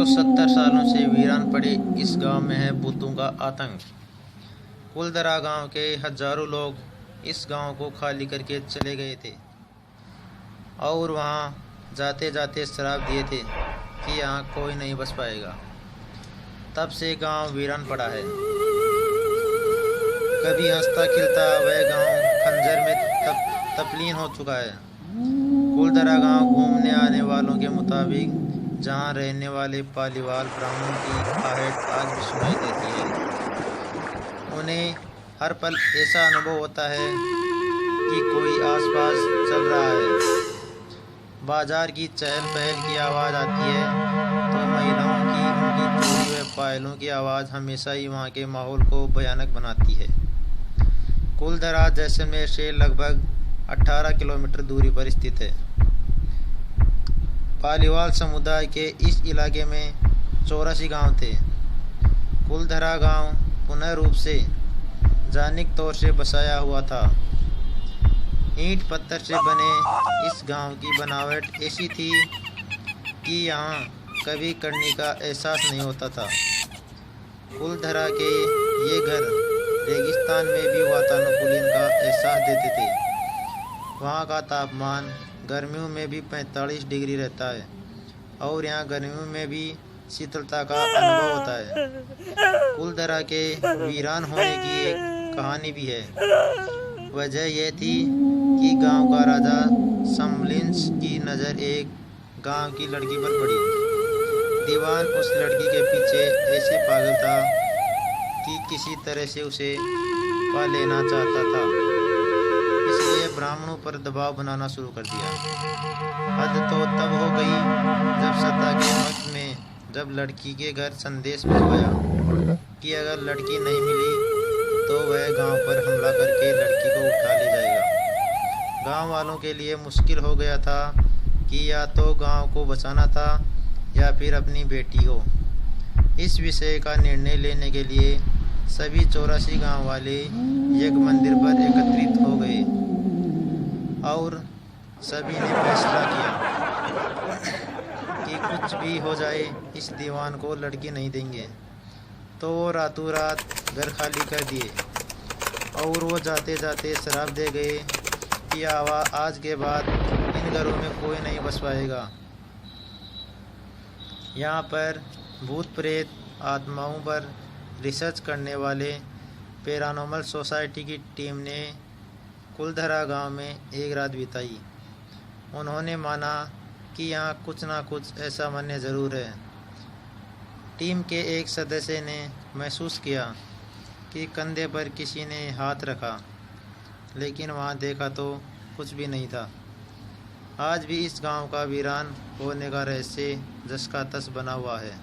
170 सालों से वीरान पड़े इस गांव में है भूतों का आतंक। कुलधरा गांव के हजारों लोग इस गांव को खाली करके चले गए थे और वहां जाते जाते श्राप दिए थे कि यहाँ कोई नहीं बस पाएगा। तब से गांव वीरान पड़ा है। कभी हंसता खिलता वह गांव खंजर में तब्दील हो चुका है। कुलधरा गांव घूमने आने वालों के मुताबिक जहां रहने वाले पालीवाल ब्राह्मणों की आहट आज भी सुनाई देती है। उन्हें हर पल ऐसा अनुभव होता है कि कोई आसपास चल रहा है। बाजार की चहल पहल की आवाज़ आती है तो महिलाओं की उनकी चूड़ी व पायलों की आवाज़ हमेशा ही वहाँ के माहौल को भयानक बनाती है। कुलधरा जैसलमेर से लगभग 18 किलोमीटर दूरी पर स्थित है। पालीवाल समुदाय के इस इलाके में 84 गांव थे। कुलधरा गांव पुनः रूप से जानिक तौर से बसाया हुआ था। ईंट पत्थर से बने इस गांव की बनावट ऐसी थी कि यहाँ कभी करने का एहसास नहीं होता था। कुलधरा के ये घर रेगिस्तान में भी वातानुकूलन का एहसास देते थे। वहाँ का तापमान गर्मियों में भी 45 डिग्री रहता है और यहाँ गर्मियों में भी शीतलता का अनुभव होता है। कुलधरा के वीरान होने की एक कहानी भी है। वजह यह थी कि गांव का राजा समलिंस की नज़र एक गांव की लड़की पर पड़ी। दीवान उस लड़की के पीछे ऐसे पागल था कि किसी तरह से उसे पा लेना चाहता था। इसलिए ब्राह्मणों पर दबाव बनाना शुरू कर दिया। हद तो तब हो गई जब सत्ता के वक्त में जब लड़की के घर संदेश भिजवाया कि अगर लड़की नहीं मिली तो वह गांव पर हमला करके लड़की को उठा ले जाएगा। गांव वालों के लिए मुश्किल हो गया था कि या तो गांव को बचाना था या फिर अपनी बेटी को। इस विषय का निर्णय लेने के लिए सभी 84 गांव वाले एक मंदिर पर एकत्रित हो गए और सभी ने फैसला किया कि कुछ भी हो जाए इस दीवान को लड़की नहीं देंगे। तो वो रातों रात घर खाली कर दिए और वो जाते जाते श्राप दे गए कि आज के बाद इन घरों में कोई नहीं बस पाएगा। यहाँ पर भूत प्रेत आत्माओं पर रिसर्च करने वाले पैरानॉर्मल सोसाइटी की टीम ने कुलधरा गांव में एक रात बिताई। उन्होंने माना कि यहाँ कुछ ना कुछ ऐसा मान्य ज़रूर है। टीम के एक सदस्य ने महसूस किया कि कंधे पर किसी ने हाथ रखा, लेकिन वहाँ देखा तो कुछ भी नहीं था। आज भी इस गांव का वीरान होने का रहस्य जस का तस बना हुआ है।